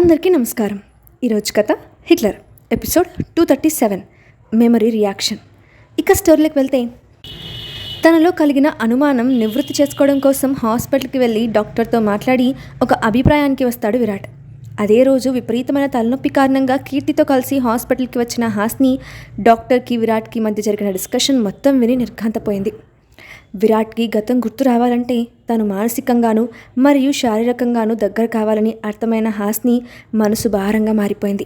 అందరికీ నమస్కారం. ఈరోజు కథ హిట్లర్ ఎపిసోడ్ 237 మెమరీ రియాక్షన్. ఇక స్టోరీలోకి వెళ్తే, తనలో కలిగిన అనుమానం నివృత్తి చేసుకోవడం కోసం హాస్పిటల్కి వెళ్ళి డాక్టర్తో మాట్లాడి ఒక అభిప్రాయానికి వస్తాడు విరాట్. అదే రోజు విపరీతమైన తలనొప్పి కారణంగా కీర్తితో కలిసి హాస్పిటల్కి వచ్చిన హాస్ని డాక్టర్కి విరాట్కి మధ్య జరిగిన డిస్కషన్ మొత్తం విని నిర్ఘాంతపోయింది. విరాట్కి గతం గుర్తు రావాలంటే తను మానసికంగానూ మరియు శారీరకంగానూ దగ్గర కావాలని అర్థమైన హాస్ని మనసు భారంగా మారిపోయింది.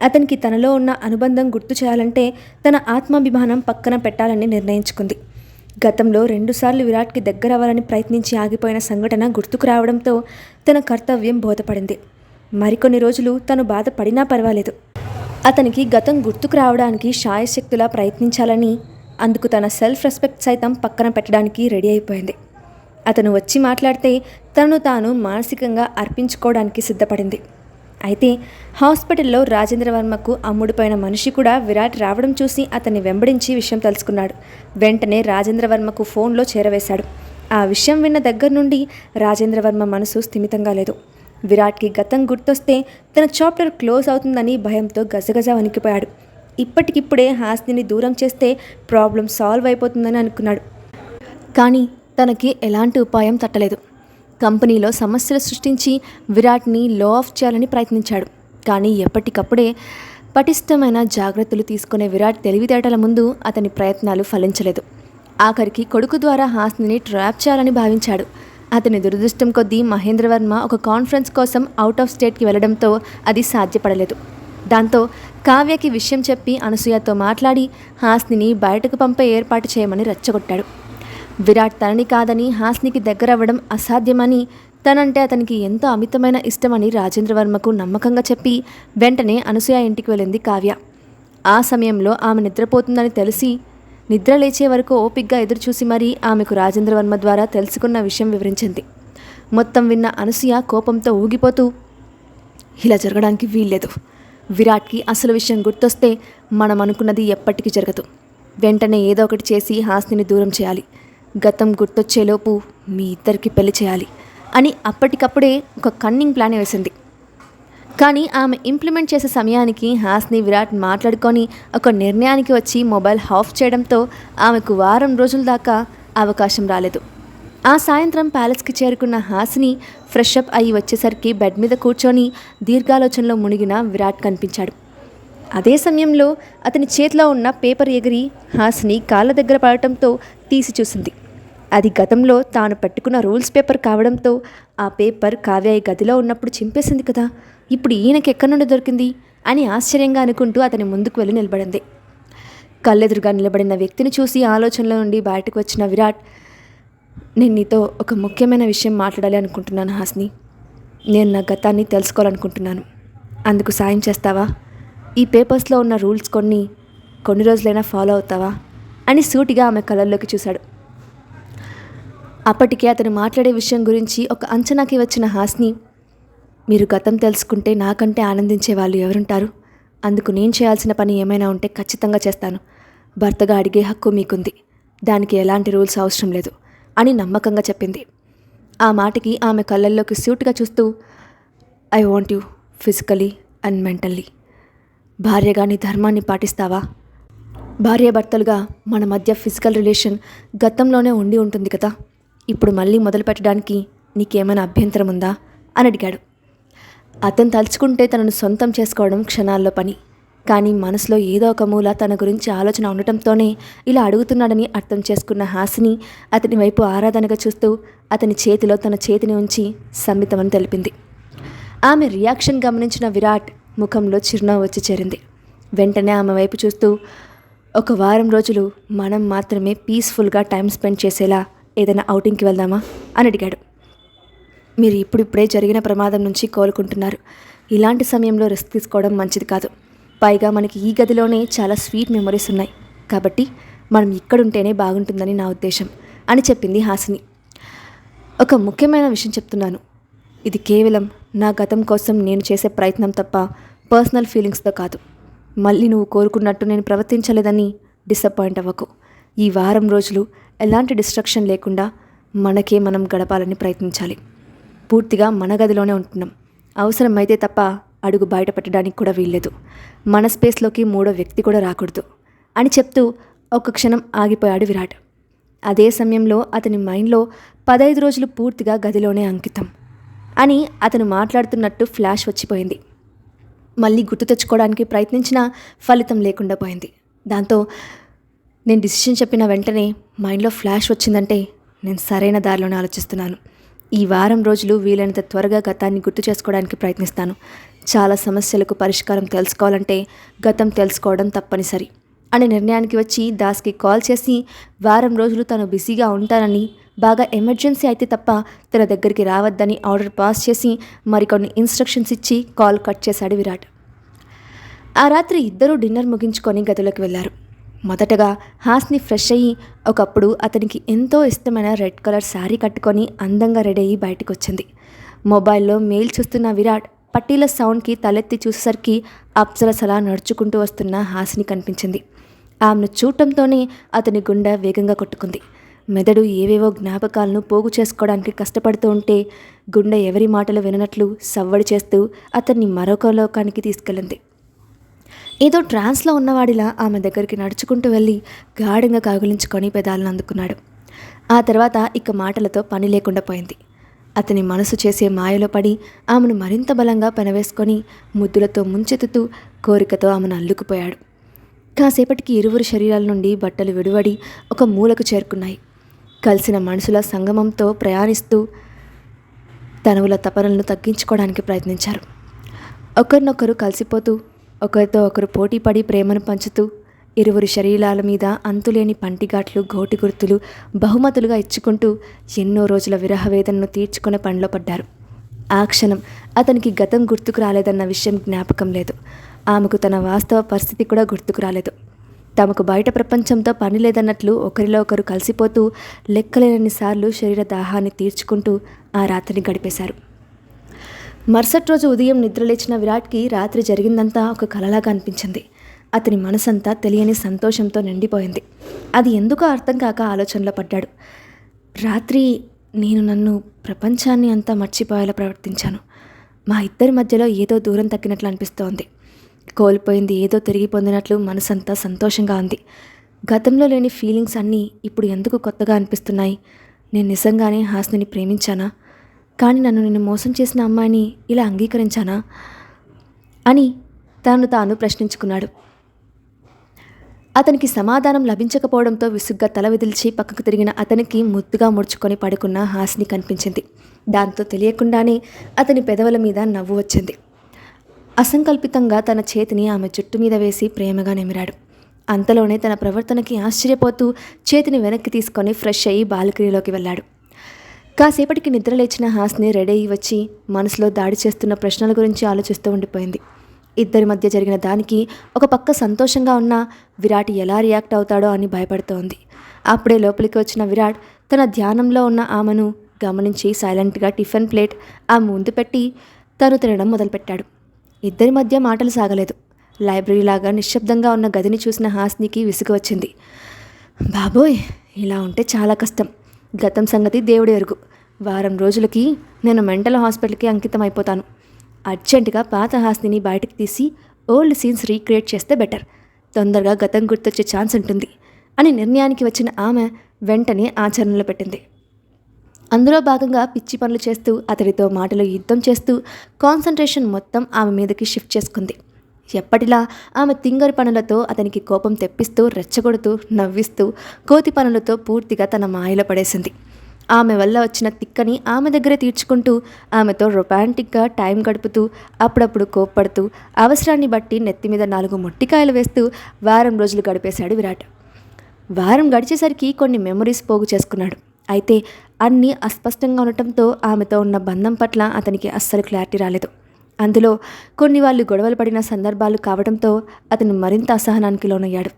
అతనికి తనలో ఉన్న అనుబంధం గుర్తు చేయాలంటే తన ఆత్మాభిమానం పక్కన పెట్టాలని నిర్ణయించుకుంది. గతంలో 2 సార్లు విరాట్కి దగ్గర అవ్వాలని ప్రయత్నించి ఆగిపోయిన సంఘటన గుర్తుకు రావడంతో తన కర్తవ్యం బోధపడింది. మరికొన్ని రోజులు తను బాధపడినా పర్వాలేదు, అతనికి గతం గుర్తుకు రావడానికి శాయశక్తులా ప్రయత్నించాలని, అందుకు తన సెల్ఫ్ రెస్పెక్ట్ సైతం పక్కన పెట్టడానికి రెడీ అయిపోయింది. అతను వచ్చి మాట్లాడితే తనను తాను మానసికంగా అర్పించుకోవడానికి సిద్ధపడింది. అయితే హాస్పిటల్లో రాజేంద్రవర్మకు అమ్ముడుపోయిన మనిషి కూడా విరాట్ రావడం చూసి అతన్ని వెంబడించి విషయం తెలుసుకున్నాడు. వెంటనే రాజేంద్రవర్మకు ఫోన్లో చేరవేశాడు. ఆ విషయం విన్న దగ్గర నుండి రాజేంద్రవర్మ మనసు స్థిమితంగా లేదు. విరాట్కి గతం గుర్తొస్తే తన చాప్టర్ క్లోజ్ అవుతుందని భయంతో గజగజ వణికిపోయాడు. ఇప్పటికిప్పుడే హాస్నిని దూరం చేస్తే ప్రాబ్లం సాల్వ్ అయిపోతుందని అనుకున్నాడు. కానీ తనకి ఎలాంటి ఉపాయం తట్టలేదు. కంపెనీలో సమస్యలు సృష్టించి విరాట్ని లో ఆఫ్ చేయాలని ప్రయత్నించాడు. కానీ ఎప్పటికప్పుడే పటిష్టమైన జాగ్రత్తలు తీసుకునే విరాట్ తెలివితేటల ముందు అతని ప్రయత్నాలు ఫలించలేదు. ఆఖరికి కొడుకు ద్వారా హాస్నిని ట్రాప్ చేయాలని భావించాడు. అతని దురదృష్టం కొద్దీ మహేంద్రవర్మ ఒక కాన్ఫరెన్స్ కోసం అవుట్ ఆఫ్ స్టేట్కి వెళ్లడంతో అది సాధ్యపడలేదు. దాంతో కావ్యకి విషయం చెప్పి అనసూయతో మాట్లాడి హాస్నిని బయటకు పంపే ఏర్పాటు చేయమని రెచ్చగొట్టాడు. విరాట్ తనని కాదని హాస్నికి దగ్గరవ్వడం అసాధ్యమని, తనంటే అతనికి ఎంతో అమితమైన ఇష్టమని రాజేంద్రవర్మకు నమ్మకంగా చెప్పి వెంటనే అనసూయ ఇంటికి వెళ్ళింది కావ్య. ఆ సమయంలో ఆమె నిద్రపోతుందని తెలిసి నిద్ర లేచే వరకు ఓపిగ్గా ఎదురుచూసి మరీ ఆమెకు రాజేంద్రవర్మ ద్వారా తెలుసుకున్న విషయం వివరించింది. మొత్తం విన్న అనసూయ కోపంతో ఊగిపోతూ, ఇలా జరగడానికి వీల్లేదు. విరాట్కి అసలు విషయం గుర్తొస్తే మనం అనుకున్నది ఎప్పటికీ జరగదు. వెంటనే ఏదో ఒకటి చేసి హాస్నిని దూరం చేయాలి. గతం గుర్తొచ్చేలోపు మీ ఇద్దరికి పెళ్లి చేయాలి అని అప్పటికప్పుడే ఒక కన్నింగ్ ప్లాన్ వేసింది. కానీ ఆమె ఇంప్లిమెంట్ చేసే సమయానికి హాస్ని విరాట్ మాట్లాడుకొని ఒక నిర్ణయానికి వచ్చి మొబైల్ ఆఫ్ చేయడంతో ఆమెకు వారం రోజుల దాకా అవకాశం రాలేదు. ఆ సాయంత్రం ప్యాలెస్కి చేరుకున్న హాస్ని ఫ్రెష్ అప్ అయి వచ్చేసరికి బెడ్ మీద కూర్చొని దీర్ఘాలోచనలో మునిగిన విరాట్ కనిపించాడు. అదే సమయంలో అతని చేతిలో ఉన్న పేపర్ ఎగిరి హాస్ని కాళ్ళ దగ్గర పడటంతో తీసి చూసింది. అది గతంలో తాను పెట్టుకున్న రూల్స్ పేపర్ కావడంతో ఆ పేపర్ కావ్య గదిలో ఉన్నప్పుడు చింపేసింది కదా, ఇప్పుడు ఈయనకి ఎక్కడి నుండి దొరికింది అని ఆశ్చర్యంగా అనుకుంటూ అతని ముందుకు వెళ్ళి నిలబడింది. కళ్ళెదురుగా నిలబడిన వ్యక్తిని చూసి ఆలోచనలో నుండి బయటకు వచ్చిన విరాట్, నేను నీతో ఒక ముఖ్యమైన విషయం మాట్లాడాలి అనుకుంటున్నాను హాస్ని. నేను నా గతాన్ని తెలుసుకోవాలనుకుంటున్నాను. అందుకు సాయం చేస్తావా? ఈ పేపర్స్లో ఉన్న రూల్స్ కొన్ని రోజులైనా ఫాలో అవుతావా అని సూటిగా ఆమె కళ్ళల్లోకి చూశాడు. అప్పటికే అతను మాట్లాడే విషయం గురించి ఒక అంచనాకి వచ్చిన హాస్ని, మీరు గతం తెలుసుకుంటే నాకంటే ఆనందించే వాళ్ళు ఎవరుంటారు? అందుకు నేను చేయాల్సిన పని ఏమైనా ఉంటే ఖచ్చితంగా చేస్తాను. భర్తగా అడిగే హక్కు మీకుంది. దానికి ఎలాంటి రూల్స్ అవసరం లేదు అని నమ్మకంగా చెప్పింది. ఆ మాటకి ఆమె కళ్ళల్లోకి సూటిగా చూస్తూ, I want you physically and mentally. భార్యగా నీ ధర్మాన్ని పాటిస్తావా? భార్యాభర్తలుగా మన మధ్య ఫిజికల్ రిలేషన్ గతంలోనే ఉండి ఉంటుంది కదా, ఇప్పుడు మళ్ళీ మొదలు పెట్టడానికి నీకేమైనా అభ్యంతరం ఉందా అని అడిగాడు. అతను తలుచుకుంటే తనను సొంతం చేసుకోవడం క్షణాల్లో పని. కానీ మనసులో ఏదో ఒక మూల తన గురించి ఆలోచన ఉండటంతోనే ఇలా అడుగుతున్నాడని అర్థం చేసుకున్న హాసిని అతని వైపు ఆరాధనగా చూస్తూ అతని చేతిలో తన చేతిని ఉంచి సమ్మితమని తెలిపింది. ఆమె రియాక్షన్ గమనించిన విరాట్ ముఖంలో చిరునవ్వు వచ్చి చేరింది. వెంటనే ఆమె వైపు చూస్తూ, ఒక వారం రోజులు మనం మాత్రమే పీస్ఫుల్గా టైం స్పెండ్ చేసేలా ఏదైనా ఔటింగ్కి వెళ్దామా అని అడిగాడు. మీరు ఇప్పుడిప్పుడే జరిగిన ప్రమాదం నుంచి కోలుకుంటున్నారు. ఇలాంటి సమయంలో రిస్క్ తీసుకోవడం మంచిది కాదు. పైగా మనకి ఈ గదిలోనే చాలా స్వీట్ మెమరీస్ ఉన్నాయి. కాబట్టి మనం ఇక్కడుంటేనే బాగుంటుందని నా ఉద్దేశం అని చెప్పింది హాసిని. ఒక ముఖ్యమైన విషయం చెప్తున్నాను. ఇది కేవలం నా గతం కోసం నేను చేసే ప్రయత్నం తప్ప పర్సనల్ ఫీలింగ్స్తో కాదు. మళ్ళీ నువ్వు కోరుకున్నట్టు నేను ప్రవర్తించలేదని డిసప్పాయింట్ అవ్వకు. ఈ వారం రోజులు ఎలాంటి డిస్ట్రక్షన్ లేకుండా మనకే మనం గడపాలని ప్రయత్నించాలి. పూర్తిగా మన గదిలోనే ఉంటున్నాం. అవసరమైతే తప్ప అడుగు బయట పెట్టడానికి కూడా వీల్లేదు. మన స్పేస్లోకి మూడో వ్యక్తి కూడా రాకూడదు అని చెప్తూ ఒక్క క్షణం ఆగిపోయాడు విరాట్. అదే సమయంలో అతని మైండ్లో 15 రోజులు పూర్తిగా గదిలోనే అంకితం అని అతను మాట్లాడుతున్నట్టు ఫ్లాష్ వచ్చిపోయింది. మళ్ళీ గుర్తు తెచ్చుకోవడానికి ప్రయత్నించినా ఫలితం లేకుండా పోయింది. దాంతో నేను డిసిషన్ చెప్పిన వెంటనే మైండ్లో ఫ్లాష్ వచ్చిందంటే నేను సరైన దారిలోనే ఆలోచిస్తున్నాను. ఈ వారం రోజులు వీలైనంత త్వరగా గతాన్ని గుర్తు చేసుకోవడానికి ప్రయత్నిస్తాను. చాలా సమస్యలకు పరిష్కారం తెలుసుకోవాలంటే గతం తెలుసుకోవడం తప్పనిసరి అనే నిర్ణయానికి వచ్చి దాస్కి కాల్ చేసి వారం రోజులు తను బిజీగా ఉంటానని, బాగా ఎమర్జెన్సీ అయితే తప్ప తన దగ్గరికి రావద్దని ఆర్డర్ పాస్ చేసి మరికొన్ని ఇన్స్ట్రక్షన్స్ ఇచ్చి కాల్ కట్ చేశాడు విరాట్. ఆ రాత్రి ఇద్దరూ డిన్నర్ ముగించుకొని గదిలోకి వెళ్ళారు. మొదటగా హాస్ని ఫ్రెష్ అయ్యి ఒకప్పుడు అతనికి ఎంతో ఇష్టమైన రెడ్ కలర్ శారీ కట్టుకొని అందంగా రెడీ అయ్యి బయటకు వచ్చింది. మొబైల్లో మెయిల్ చూస్తున్న విరాట్ పట్టీల సౌండ్కి తలెత్తి చూసేసరికి అప్సరసలా నడుచుకుంటూ వస్తున్న హాస్ని కనిపించింది. ఆమెను చూడటంతోనే అతని గుండె వేగంగా కొట్టుకుంది. మెదడు ఏవేవో జ్ఞాపకాలను పోగు చేసుకోవడానికి కష్టపడుతూ ఉంటే గుండె ఎవరి మాటలు విననట్లు సవ్వడి చేస్తూ అతన్ని మరొక లోకానికి తీసుకెళ్ళింది. ఏదో ట్రాన్స్లో ఉన్నవాడిలా ఆమె దగ్గరికి నడుచుకుంటూ వెళ్ళి గాఢంగా కాగులించుకొని పెదాలను అందుకున్నాడు. ఆ తర్వాత ఇక మాటలతో పని లేకుండా పోయింది. అతని మనసు చేసే మాయలో పడి ఆమెను మరింత బలంగా పెనవేసుకొని ముద్దులతో ముంచెత్తుతూ కోరికతో ఆమెను అల్లుకుపోయాడు. కాసేపటికి ఇరువురు శరీరాల నుండి బట్టలు విడివడి ఒక మూలకు చేరుకున్నాయి. కలిసిన మనసుల సంగమంతో ప్రయాణిస్తూ తనువుల తపనలను తగ్గించుకోవడానికి ప్రయత్నించారు. ఒకరినొకరు కలిసిపోతూ ఒకరితో ఒకరు పోటీపడి ప్రేమను పంచుతూ ఇరువురి శరీరాల మీద అంతులేని పంటిఘాట్లు, గోటి గుర్తులు బహుమతులుగా ఇచ్చుకుంటూ ఎన్నో రోజుల విరహవేదనను తీర్చుకునే పనిలో పడ్డారు. ఆ క్షణం అతనికి గతం గుర్తుకు రాలేదన్న విషయం జ్ఞాపకం లేదు. ఆమెకు తన వాస్తవ పరిస్థితి కూడా గుర్తుకు రాలేదు. తమకు బయట ప్రపంచంతో పని లేదన్నట్లు ఒకరిలో ఒకరు కలిసిపోతూ లెక్కలేనన్నిసార్లు శరీర దాహాన్ని తీర్చుకుంటూ ఆ రాత్రిని గడిపేశారు. మరుసటి రోజు ఉదయం నిద్రలేచిన విరాట్కి రాత్రి జరిగిందంతా ఒక కలలాగా అనిపించింది. అతని మనసంతా తెలియని సంతోషంతో నిండిపోయింది. అది ఎందుకో అర్థం కాక ఆలోచనలో పడ్డాడు. రాత్రి నేను నన్ను ప్రపంచాన్ని అంతా మర్చిపోయేలా ప్రవర్తించాను. మా ఇద్దరి మధ్యలో ఏదో దూరం తగ్గినట్లు అనిపిస్తోంది. కోల్పోయింది ఏదో తిరిగి పొందినట్లు మనసంతా సంతోషంగా ఉంది. గతంలో లేని ఫీలింగ్స్ అన్నీ ఇప్పుడు ఎందుకు కొత్తగా అనిపిస్తున్నాయి? నేను నిజంగానే హాస్నిని ప్రేమించానా? కానీ నన్ను మోసం చేసిన అమ్మాయిని ఇలా అంగీకరించానా అని తాను తాను ప్రశ్నించుకున్నాడు. అతనికి సమాధానం లభించకపోవడంతో విసుగ్గా తల విదిల్చి పక్కకు తిరిగిన అతనికి ముద్దుగా ముడుచుకొని పడుకున్న హాస్ని కనిపించింది. దాంతో తెలియకుండానే అతని పెదవుల మీద నవ్వు వచ్చింది. అసంకల్పితంగా తన చేతిని ఆమె జుట్టు మీద వేసి ప్రేమగా నిమిరాడు. అంతలోనే తన ప్రవర్తనకి ఆశ్చర్యపోతూ చేతిని వెనక్కి తీసుకొని ఫ్రెష్ అయ్యి బాల్కనీలోకి వెళ్ళాడు. కాసేపటికి నిద్రలేచిన హాస్ని రెడీ అయ్యి వచ్చి మనసులో దాడి చేస్తున్న ప్రశ్నల గురించి ఆలోచిస్తూ ఉండిపోయింది. ఇద్దరి మధ్య జరిగిన దానికి ఒక పక్క సంతోషంగా ఉన్న విరాట్ ఎలా రియాక్ట్ అవుతాడో అని భయపడుతోంది. అప్పుడే లోపలికి వచ్చిన విరాట్ తన ధ్యానంలో ఉన్న ఆమెను గమనించి సైలెంట్గా టిఫిన్ ప్లేట్ ఆమె ముందు పెట్టి తను తినడం మొదలుపెట్టాడు. ఇద్దరి మధ్య మాటలు సాగలేదు. లైబ్రరీలాగా నిశ్శబ్దంగా ఉన్న గదిని చూసిన హాస్నికి విసుగు వచ్చింది. బాబోయ్, ఇలా ఉంటే చాలా కష్టం. గతం సంగతి దేవుడు ఎరుగు. వారం రోజులకి నేను మెంటల్ హాస్పిటల్కి అంకితం అయిపోతాను. అర్జెంటుగా పాత హాస్నిని బయటకు తీసి ఓల్డ్ సీన్స్ రీక్రియేట్ చేస్తే బెటర్. తొందరగా గతం గుర్తొచ్చే ఛాన్స్ ఉంటుంది అని నిర్ణయానికి వచ్చిన ఆమె వెంటనే ఆచరణలో పెట్టింది. అందులో భాగంగా పిచ్చి పనులు చేస్తూ అతడితో మాటలు యుద్ధం చేస్తూ కాన్సన్ట్రేషన్ మొత్తం ఆమె మీదకి షిఫ్ట్ చేసుకుంది. ఎప్పటిలా ఆమె తింగరి పనులతో అతనికి కోపం తెప్పిస్తూ రెచ్చగొడుతూ నవ్విస్తూ కోతి పనులతో పూర్తిగా తన మాయలో పడేసింది. ఆమె వల్ల వచ్చిన తిక్కని ఆమె దగ్గరే తీర్చుకుంటూ ఆమెతో రొమాంటిక్గా టైం గడుపుతూ అప్పుడప్పుడు కోప్పడుతూ అవసరాన్ని బట్టి నెత్తి మీద 4 మొట్టికాయలు వేస్తూ వారం రోజులు గడిపేశాడు విరాట్. వారం గడిచేసరికి కొన్ని మెమరీస్ పోగు చేసుకున్నాడు. అయితే అన్నీ అస్పష్టంగా ఉండటంతో ఆమెతో ఉన్న బంధం పట్ల అతనికి అస్సలు క్లారిటీ రాలేదు. అందులో కొన్ని వాళ్ళు గొడవలు పడిన సందర్భాలు కావడంతో అతను మరింత అసహనానికి లోనయ్యాడు.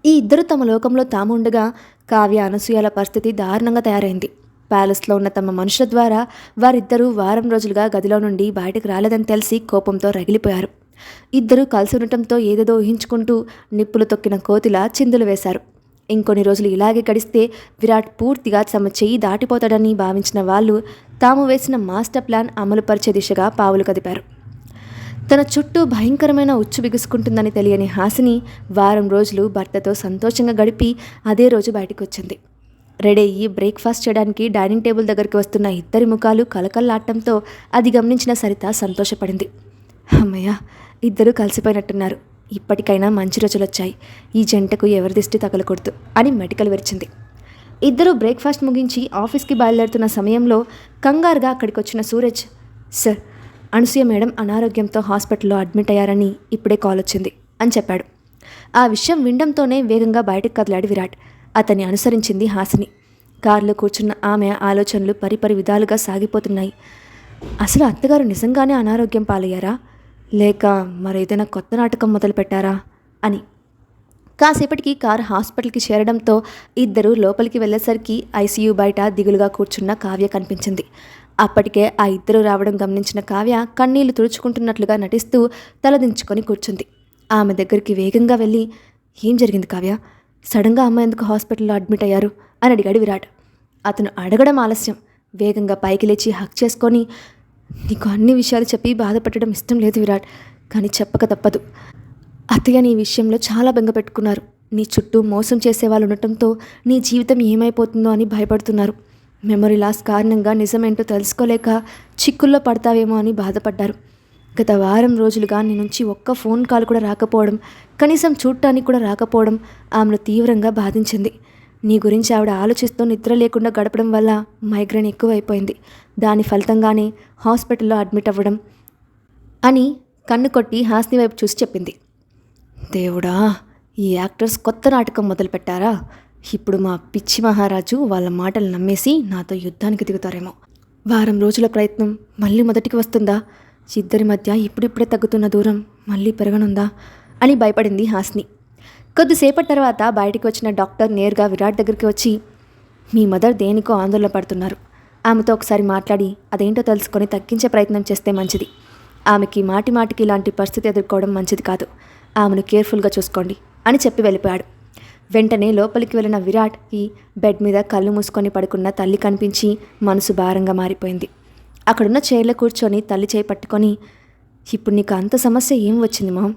ఈ ఇద్దరు తమ లోకంలో తాము ఉండగా కావ్య, అనసూయల పరిస్థితి దారుణంగా తయారైంది. ప్యాలెస్లో ఉన్న తమ మనుషుల ద్వారా వారిద్దరూ వారం రోజులుగా గదిలో నుండి బయటకు రాలేదని తెలిసి కోపంతో రగిలిపోయారు. ఇద్దరూ కలిసి ఉండటంతో ఏదేదో ఊహించుకుంటూ నిప్పులు తొక్కిన కోతిలా చిందులు వేశారు. ఇంకొన్ని రోజులు ఇలాగే గడిస్తే విరాట్ పూర్తిగా తమ చెయ్యి దాటిపోతాడని భావించిన వాళ్ళు తాము వేసిన మాస్టర్ ప్లాన్ అమలుపరిచే దిశగా పావులు కదిపారు. తన చుట్టూ భయంకరమైన ఉచ్చు బిగుసుకుంటుందని తెలియని హాసిని వారం రోజులు భర్తతో సంతోషంగా గడిపి అదే రోజు బయటకు వచ్చింది. రెడీ అయ్యి బ్రేక్ఫాస్ట్ చేయడానికి డైనింగ్ టేబుల్ దగ్గరికి వస్తున్న ఇద్దరి ముఖాలు కలకల్లాటంతో అది గమనించిన సరిత సంతోషపడింది. అమ్మయ్య, ఇద్దరూ కలిసిపోయినట్టున్నారు. ఇప్పటికైనా మంచి రోజులు వచ్చాయి. ఈ జంటకు ఎవరి దిష్టి తగలకూడదు అని మెడికల్ విరిచింది. ఇద్దరూ బ్రేక్ఫాస్ట్ ముగించి ఆఫీస్కి బయలుదేరుతున్న సమయంలో కంగారుగా అక్కడికి వచ్చిన సూరజ్, సార్, అనసూయ మేడం అనారోగ్యంతో హాస్పిటల్లో అడ్మిట్ అయ్యారని ఇప్పుడే కాల్ వచ్చింది అని చెప్పాడు. ఆ విషయం వినడంతోనే వేగంగా బయటకు కదిలాడు విరాట్. అతన్ని అనుసరించింది హాసిని. కారులో కూర్చున్న ఆమె ఆలోచనలు పరిపరి విధాలుగా సాగిపోతున్నాయి. అసలు అత్తగారు నిజంగానే అనారోగ్యం పాలయ్యారా, లేక మరేదైనా కొత్త నాటకం మొదలుపెట్టారా అని. కాసేపటికి కారు హాస్పిటల్కి చేరడంతో ఇద్దరు లోపలికి వెళ్ళేసరికి ఐసీయూ బయట దిగులుగా కూర్చున్న కావ్య కనిపించింది. అప్పటికే ఆ ఇద్దరు రావడం గమనించిన కావ్య కన్నీళ్లు తుడుచుకుంటున్నట్లుగా నటిస్తూ తలదించుకొని కూర్చుంది. ఆమె దగ్గరికి వేగంగా వెళ్ళి, ఏం జరిగింది కావ్య, సడన్గా అమ్మ ఎందుకు హాస్పిటల్లో అడ్మిట్ అయ్యారు అని అడిగాడు విరాట్. అతను అడగడం ఆలస్యం. వేగంగా పైకి లేచి హక్ చేసుకొని, నీకు అన్ని విషయాలు చెప్పి బాధపెట్టడం ఇష్టం లేదు విరాట్, కానీ చెప్పక తప్పదు. అత్తయ్య నీ విషయంలో చాలా బెంగ పెట్టుకున్నారు. నీ చుట్టూ మోసం చేసేవాళ్ళు ఉండటంతో నీ జీవితం ఏమైపోతుందో అని భయపడుతున్నారు. మెమరీ లాస్ కారణంగా నిజమేంటో తెలుసుకోలేక చిక్కుల్లో పడతావేమో అని బాధపడ్డారు. గత వారం రోజులుగా నీ నుంచి ఒక్క ఫోన్ కాల్ కూడా రాకపోవడం, కనీసం చూడటానికి కూడా రాకపోవడం ఆమెను తీవ్రంగా బాధించింది. నీ గురించి ఆవిడ ఆలోచిస్తూ నిద్ర లేకుండా గడపడం వల్ల మైగ్రేన్ ఎక్కువైపోయింది. దాని ఫలితంగానే హాస్పిటల్లో అడ్మిట్ అవ్వడం అని కన్ను కొట్టి హాస్ని వైపు చూసి చెప్పింది. దేవుడా, ఈ యాక్టర్స్ కొత్త నాటకం మొదలుపెట్టారా? ఇప్పుడు మా పిచ్చి మహారాజు వాళ్ళ మాటలు నమ్మేసి నాతో యుద్ధానికి దిగుతారేమో. వారం రోజుల ప్రయత్నం మళ్ళీ మొదటికి వస్తుందా? ఇద్దరి మధ్య ఇప్పుడిప్పుడే తగ్గుతున్న దూరం మళ్ళీ పెరగనుందా అని భయపడింది హాస్ని. కొద్దిసేపటి తర్వాత బయటికి వచ్చిన డాక్టర్ నేరుగా విరాట్ దగ్గరికి వచ్చి, మీ మదర్ దేనికో ఆందోళన పడుతున్నారు. ఆమెతో ఒకసారి మాట్లాడి అదేంటో తెలుసుకొని తగ్గించే ప్రయత్నం చేస్తే మంచిది. ఆమెకి మాటిమాటికి ఇలాంటి పరిస్థితి ఎదుర్కోవడం మంచిది కాదు. ఆమెను కేర్ఫుల్గా చూసుకోండి అని చెప్పి వెళ్ళిపోయాడు. వెంటనే లోపలికి వెళ్ళిన విరాట్కి బెడ్ మీద కళ్ళు మూసుకొని పడుకున్న తల్లి కనిపించి మనసు భారంగా మారిపోయింది. అక్కడున్న చైర్లో కూర్చొని తల్లి చేయి పట్టుకొని, ఇప్పుడు నీకు అంత సమస్య ఏం వచ్చింది మామ్?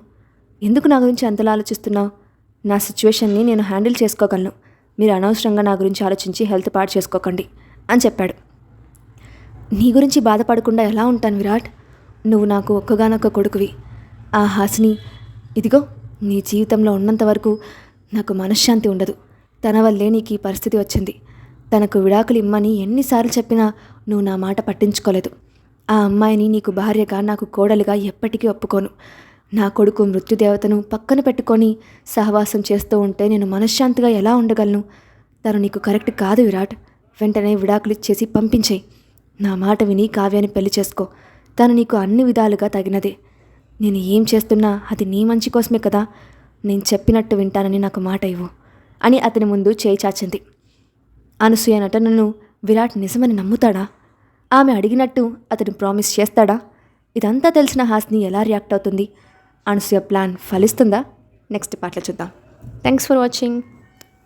ఎందుకు నా గురించి అంతలా ఆలోచిస్తున్నావు? నా సిచ్యువేషన్ని నేను హ్యాండిల్ చేసుకోగలను. మీరు అనవసరంగా నా గురించి ఆలోచించి హెల్త్ పాడు చేసుకోకండి అని చెప్పాడు. నీ గురించి బాధపడకుండా ఎలా ఉంటాను విరాట్? నువ్వు నాకు ఒక్కగానొక్క కొడుకువి. ఆ హాసిని ఇదిగో నీ జీవితంలో ఉన్నంత వరకు నాకు మనశ్శాంతి ఉండదు. తన వల్లే నీకు ఈ పరిస్థితి వచ్చింది. తనకు విడాకులు ఇమ్మని ఎన్నిసార్లు చెప్పినా నువ్వు నా మాట పట్టించుకోలేదు. ఆ అమ్మాయిని నీకు భార్యగా, నాకు కోడలుగా ఎప్పటికీ ఒప్పుకోను. నా కొడుకు మృత్యుదేవతను పక్కన పెట్టుకొని సహవాసం చేస్తూ ఉంటే నేను మనశ్శాంతిగా ఎలా ఉండగలను? తను నీకు కరెక్ట్ కాదు విరాట్. వెంటనే విడాకులు ఇచ్చేసి పంపించేయి. నా మాట విని కావ్యాన్ని పెళ్లి చేసుకో. తను నీకు అన్ని విధాలుగా తగినదే. నేను ఏం చేస్తున్నా అది నీ మంచి కోసమే కదా. నేను చెప్పినట్టు వింటానని నాకు మాట ఇవ్వు అని అతని ముందు చేయి చాచింది. అనసూయ నటనను విరాట్ నిజమని నమ్ముతాడా? ఆమె అడిగినట్టు అతను ప్రామిస్ చేస్తాడా? ఇదంతా తెలిసిన హాస్ని ఎలా రియాక్ట్ అవుతుంది? అనసూయ ప్లాన్ ఫలిస్తుందా? నెక్స్ట్ పార్ట్లో చూద్దాం. Thanks for watching.